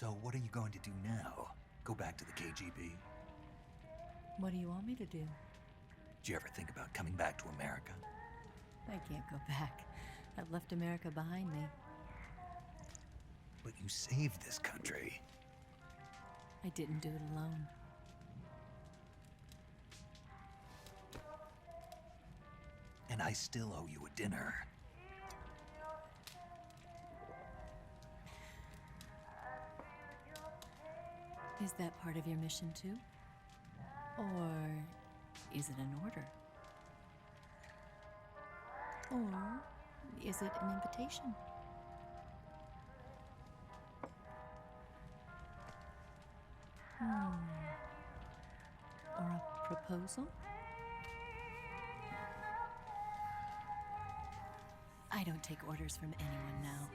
So what are you going to do now? Go back to the KGB? What do you want me to do? Did you ever think about coming back to America? I can't go back. I've left America behind me. But you saved this country. I didn't do it alone. And I still owe you a dinner. Is that part of your mission too? Or is it an order? Or is it an invitation? Or a proposal? I don't take orders from anyone now.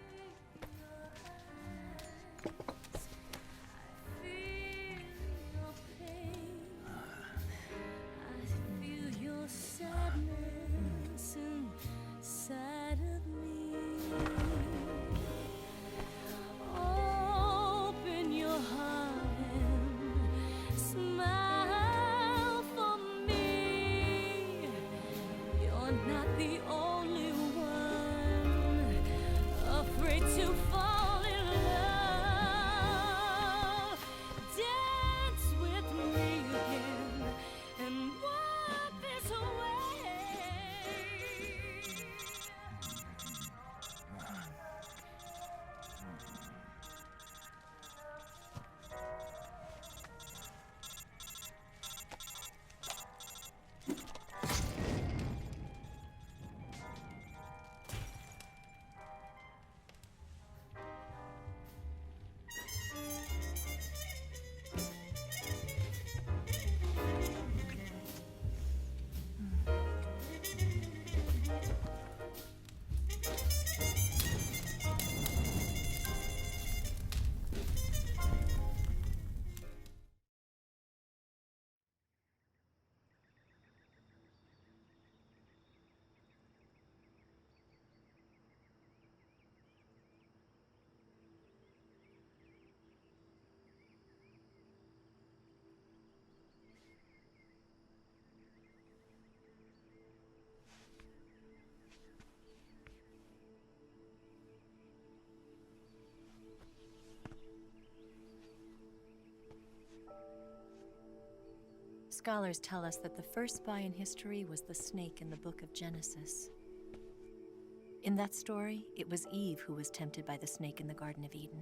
Scholars tell us that the first spy in history was the snake in the book of Genesis. In that story, it was Eve who was tempted by the snake in the Garden of Eden.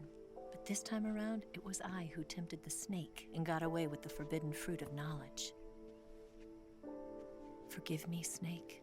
But this time around, it was I who tempted the snake and got away with the forbidden fruit of knowledge. Forgive me, snake.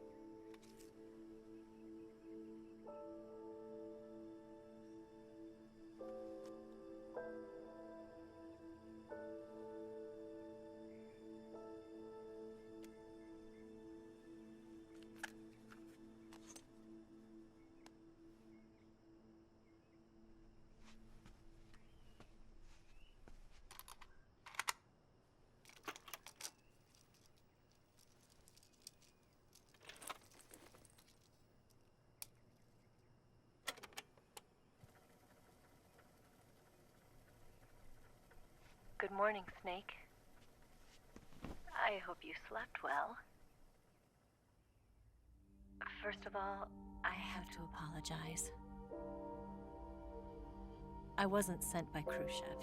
Good morning, Snake. I hope you slept well. First of all, I have to apologize. I wasn't sent by Khrushchev.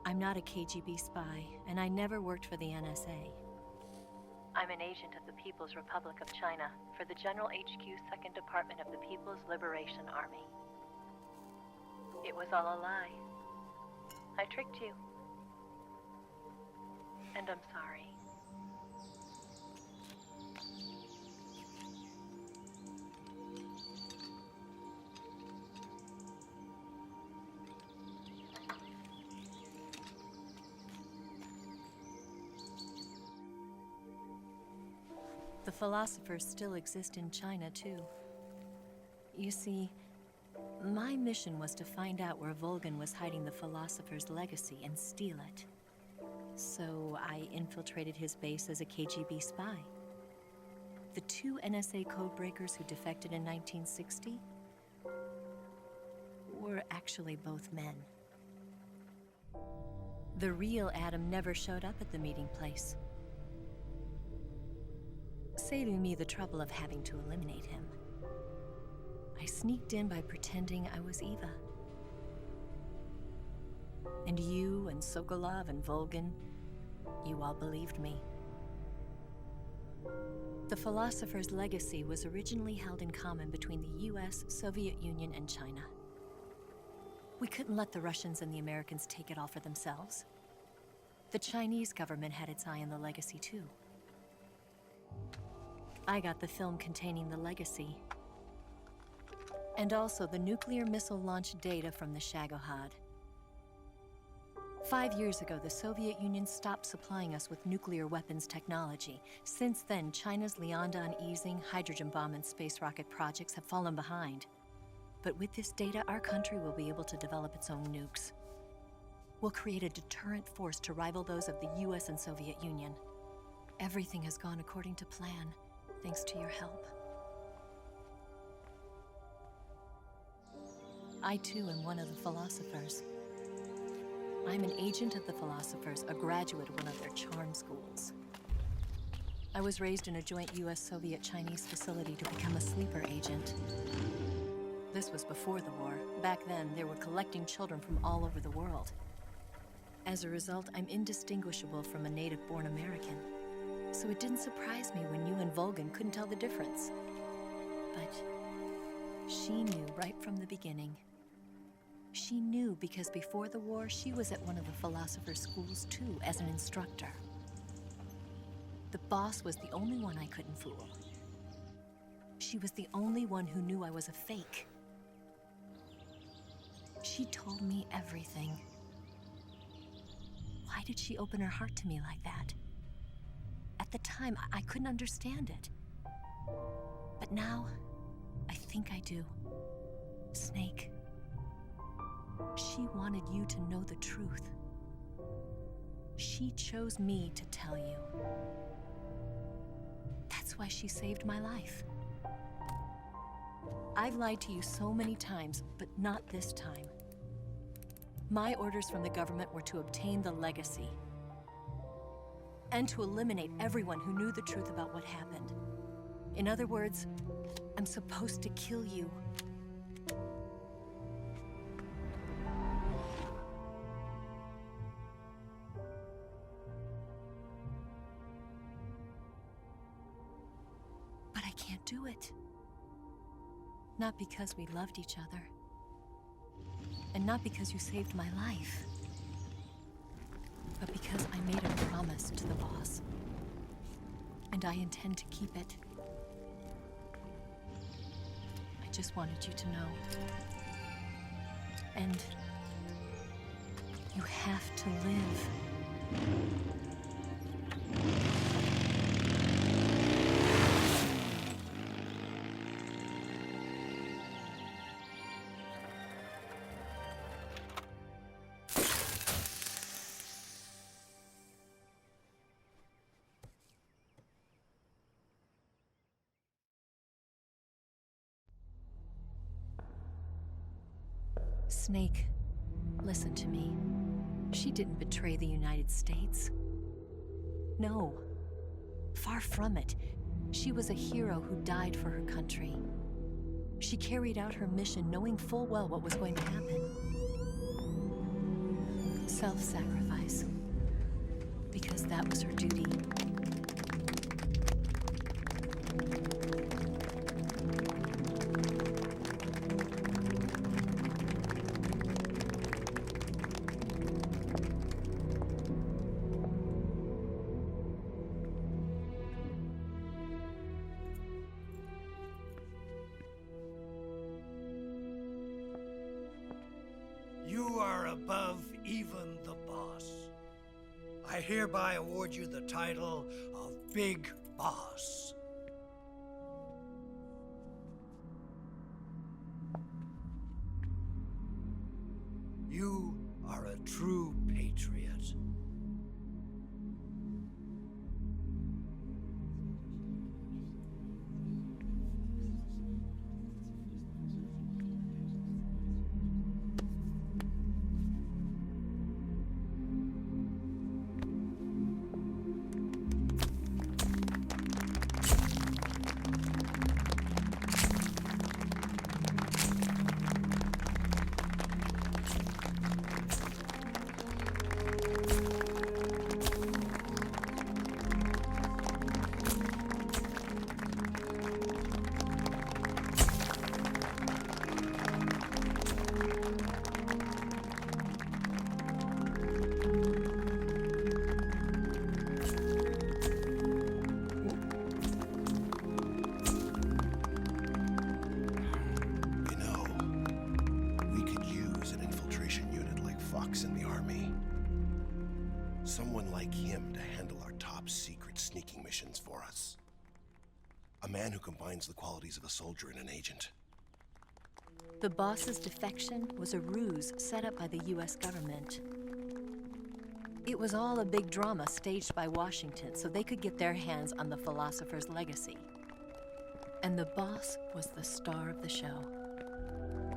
I'm not a KGB spy, and I never worked for the NSA. I'm an agent of the People's Republic of China for the General HQ 2nd Department of the People's Liberation Army. It was all a lie. I tricked you. And I'm sorry. The philosophers still exist in China, too. You see, my mission was to find out where Volgan was hiding the philosopher's legacy and steal it. So I infiltrated his base as a KGB spy. The 2 NSA codebreakers who defected in 1960 were actually both men. The real Adam never showed up at the meeting place, saving me the trouble of having to eliminate him. I sneaked in by pretending I was Eva. And you and Sokolov and Volgin, you all believed me. The philosopher's legacy was originally held in common between the US, Soviet Union, and China. We couldn't let the Russians and the Americans take it all for themselves. The Chinese government had its eye on the legacy too. I got the film containing the legacy, and also the nuclear missile launch data from the Shagohod. 5 years ago, the Soviet Union stopped supplying us with nuclear weapons technology. Since then, China's Liaodong easing, hydrogen bomb, and space rocket projects have fallen behind. But with this data, our country will be able to develop its own nukes. We'll create a deterrent force to rival those of the US and Soviet Union. Everything has gone according to plan, thanks to your help. I too am one of the philosophers. I'm an agent of the philosophers, a graduate of one of their charm schools. I was raised in a joint US-Soviet-Chinese facility to become a sleeper agent. This was before the war. Back then, they were collecting children from all over the world. As a result, I'm indistinguishable from a native-born American. So it didn't surprise me when you and Volgin couldn't tell the difference. But she knew right from the beginning. She knew because before the war, she was at one of the philosopher's schools too, as an instructor. The boss was the only one I couldn't fool. She was the only one who knew I was a fake. She told me everything. Why did she open her heart to me like that? At the time, I couldn't understand it. But now, I think I do. Snake. She wanted you to know the truth. She chose me to tell you. That's why she saved my life. I've lied to you so many times, but not this time. My orders from the government were to obtain the legacy and to eliminate everyone who knew the truth about what happened. In other words, I'm supposed to kill you. But I can't do it. Not because we loved each other. And not because you saved my life. But because I made a promise to the boss. And I intend to keep it. I just wanted you to know. And you have to live. Snake, listen to me. She didn't betray the United States. No, far from it. She was a hero who died for her country. She carried out her mission knowing full well what was going to happen. Self-sacrifice. Because that was her duty. You are above even the boss. I hereby award you the title of Big Boss. You are a true patriot. like him to handle our top secret sneaking missions for us. A man who combines the qualities of a soldier and an agent. The boss's defection was a ruse set up by the US government. It was all a big drama staged by Washington so they could get their hands on the philosopher's legacy. And the boss was the star of the show.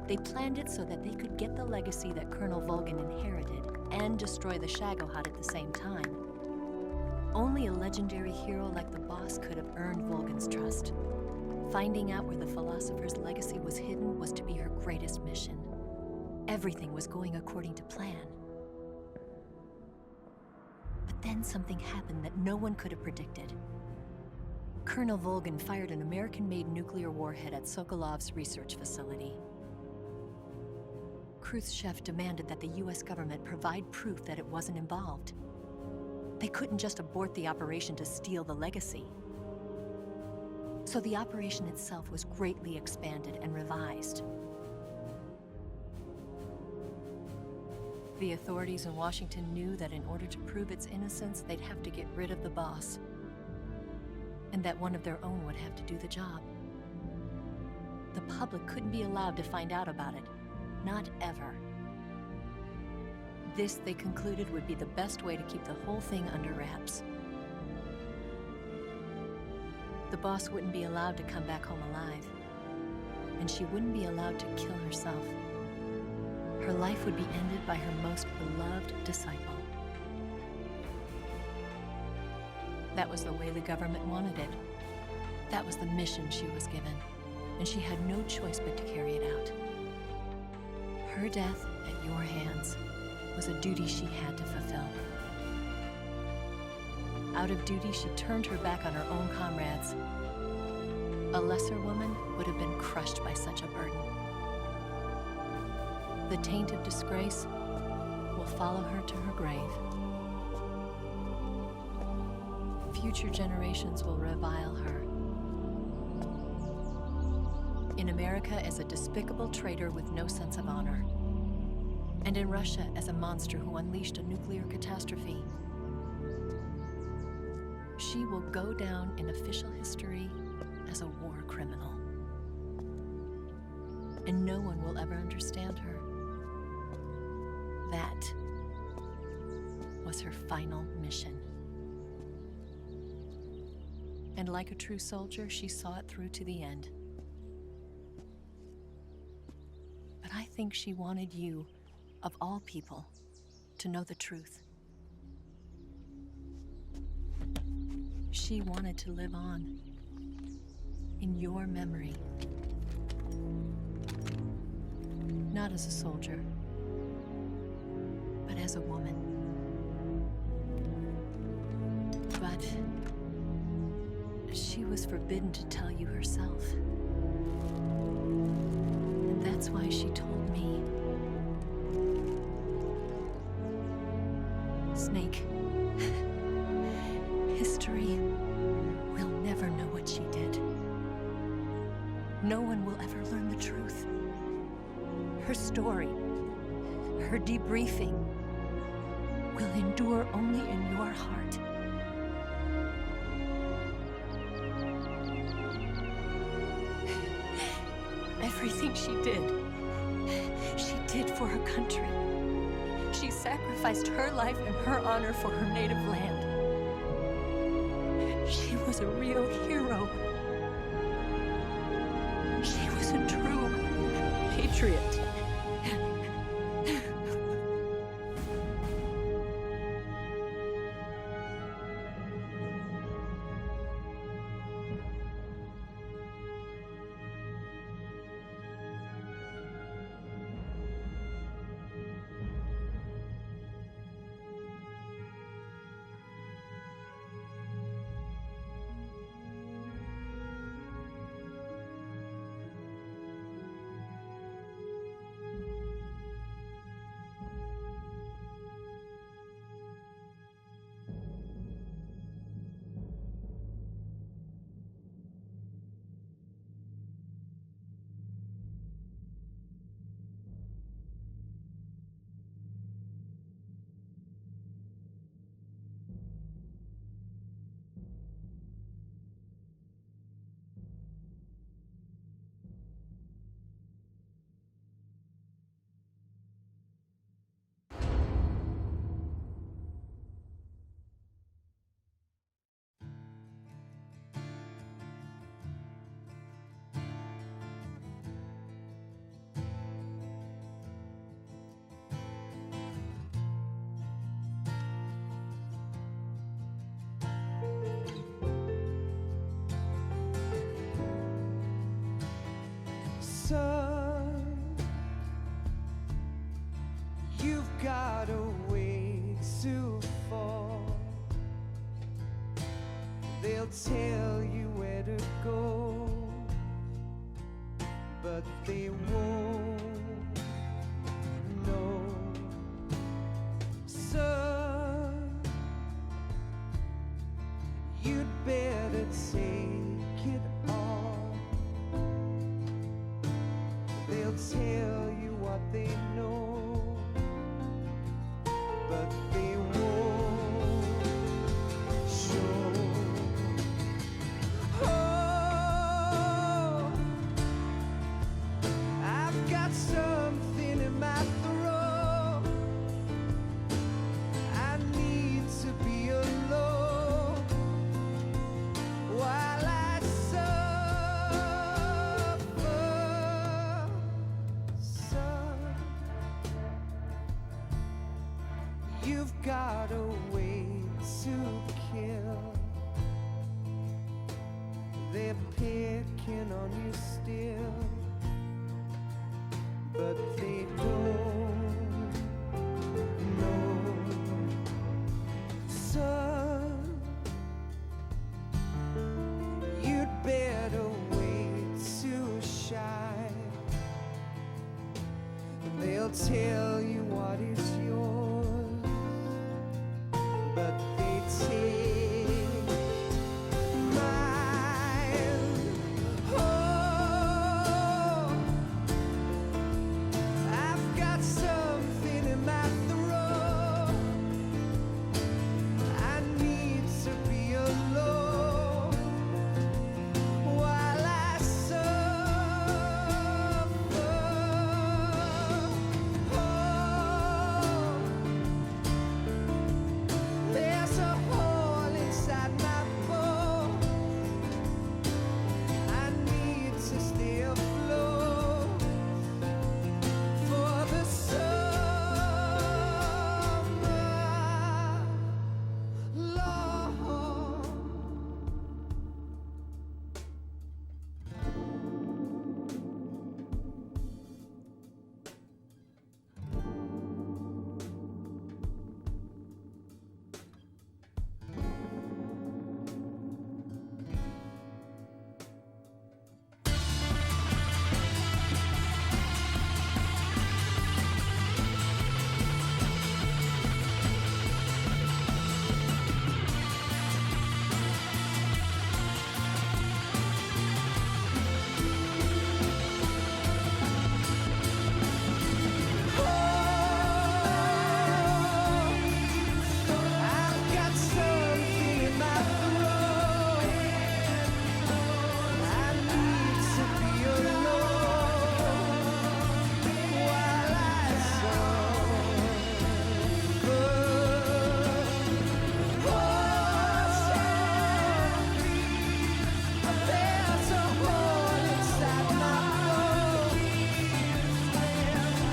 They planned it so that they could get the legacy that Colonel Volgin inherited and destroy the Shagohod at the same time. Only a legendary hero like the boss could have earned Volgin's trust. Finding out where the philosopher's legacy was hidden was to be her greatest mission. Everything was going according to plan. But then something happened that no one could have predicted. Colonel Volgin fired an American-made nuclear warhead at Sokolov's research facility. Khrushchev demanded that the US government provide proof that it wasn't involved. They couldn't just abort the operation to steal the legacy. So the operation itself was greatly expanded and revised. The authorities in Washington knew that in order to prove its innocence, they'd have to get rid of the boss, and that one of their own would have to do the job. The public couldn't be allowed to find out about it, not ever. This, they concluded, would be the best way to keep the whole thing under wraps. The boss wouldn't be allowed to come back home alive, and she wouldn't be allowed to kill herself. Her life would be ended by her most beloved disciple. That was the way the government wanted it. That was the mission she was given, and she had no choice but to carry it out. Her death at your hands was a duty she had to fulfill. Out of duty, she turned her back on her own comrades. A lesser woman would have been crushed by such a burden. The taint of disgrace will follow her to her grave. Future generations will revile her. In America as a despicable traitor with no sense of honor. And in Russia as a monster who unleashed a nuclear catastrophe. She will go down in official history as a war criminal. And no one will ever understand her. That was her final mission. And like a true soldier, she saw it through to the end. But I think she wanted you, of all people, to know the truth. She wanted to live on in your memory. Not as a soldier, but as a woman. But she was forbidden to tell you herself. And that's why she told me. Snake, history will never know what she did. No one will ever learn the truth. Her story, her debriefing, will endure only in your heart. Everything she did for her country. She sacrificed her life and her honor for her native land. She was a real hero. She was a true patriot. Son, you've got a way to fall. They'll tell you where to go, but they won't know. Son, you'd better take it on. They'll tell you what they know, but they won't show. Oh, I've got something in my throat. I need to be alone while I suffer. Son, you've got a way to kill. They're picking on you still, but they don't know. Son, you'd better wait to shine. They'll tell you what is yours, but they take mine. Oh, I've got something in my throat. I need to be alone while I suffer. Oh, there's a hole inside my bones. I need to stay afloat for the summer, Lord. I've got something in my throat. I need to be alone while I suffer. There's a hole inside my bones.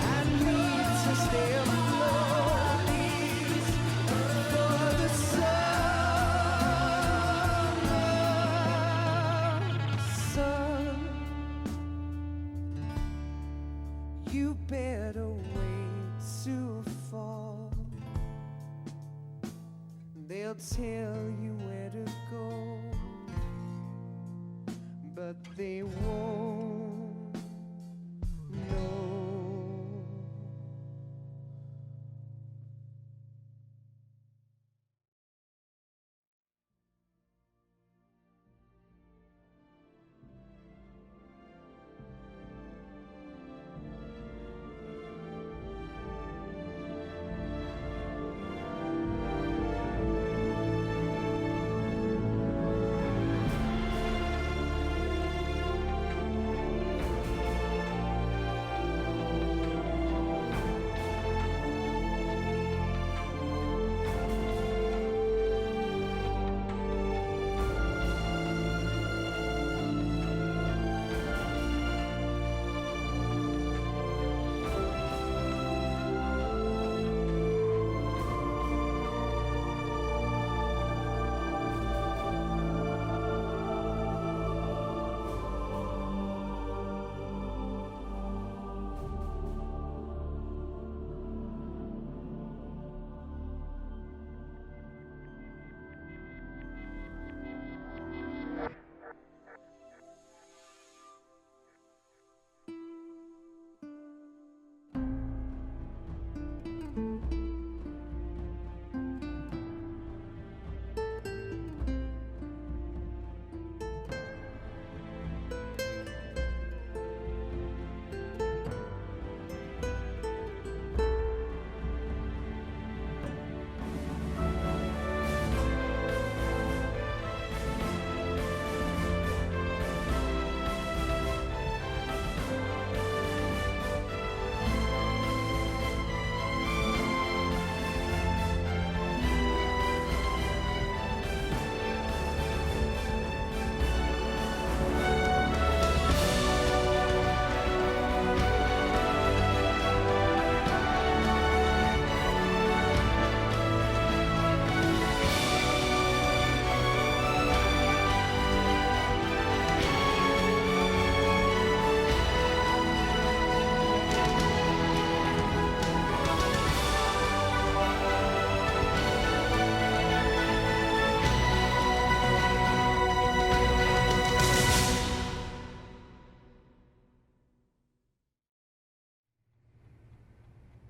I need to stay afloat for the summer. Son, you better wait to fall. They'll tell you where to go, but they won't know.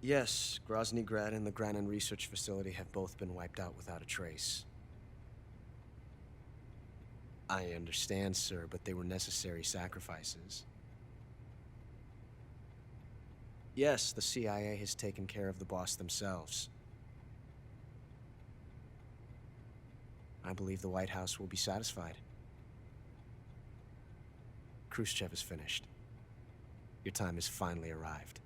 Yes, Grozny Grad and the Granin Research Facility have both been wiped out without a trace. I understand, sir, but they were necessary sacrifices. Yes, the CIA has taken care of the boss themselves. I believe the White House will be satisfied. Khrushchev is finished. Your time has finally arrived.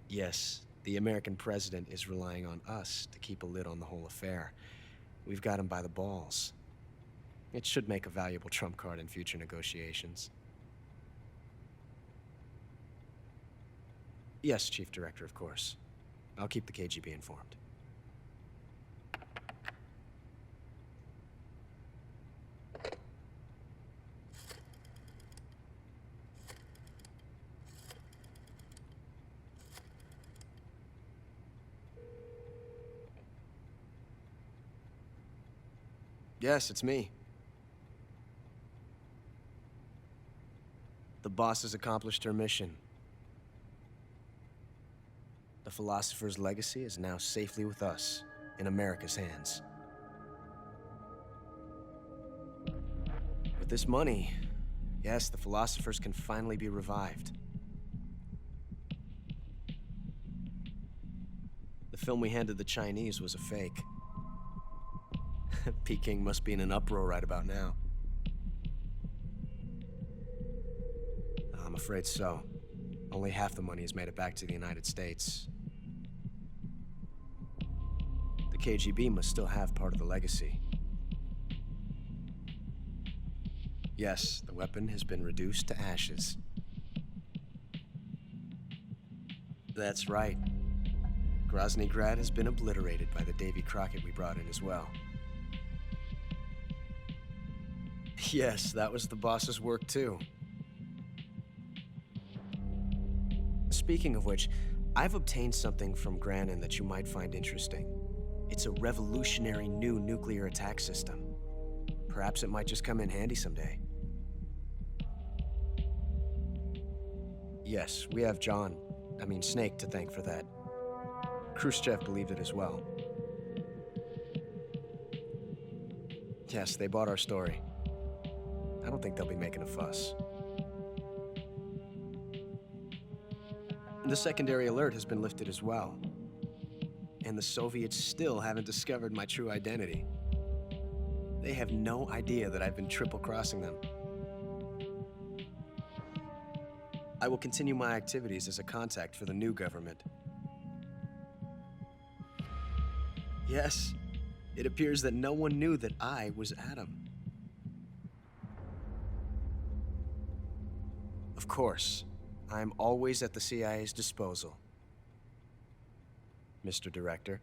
Yes, the American president is relying on us to keep a lid on the whole affair. We've got him by the balls. It should make a valuable trump card in future negotiations. Yes, Chief Director, of course. I'll keep the KGB informed. Yes, it's me. The boss has accomplished her mission. The philosopher's legacy is now safely with us, in America's hands. With this money, yes, the philosophers can finally be revived. The film we handed the Chinese was a fake. Peking must be in an uproar right about now. I'm afraid so. Only half the money has made it back to the United States. The KGB must still have part of the legacy. Yes, the weapon has been reduced to ashes. That's right. Grozny Grad has been obliterated by the Davy Crockett we brought in as well. Yes, that was the boss's work too. Speaking of which, I've obtained something from Granin that you might find interesting. It's a revolutionary new nuclear attack system. Perhaps it might just come in handy someday. Yes, we have Snake to thank for that. Khrushchev believed it as well. Yes, they bought our story. I don't think they'll be making a fuss. The secondary alert has been lifted as well. And the Soviets still haven't discovered my true identity. They have no idea that I've been triple-crossing them. I will continue my activities as a contact for the new government. Yes, it appears that no one knew that I was Adam. Of course, I am always at the CIA's disposal, Mr. Director.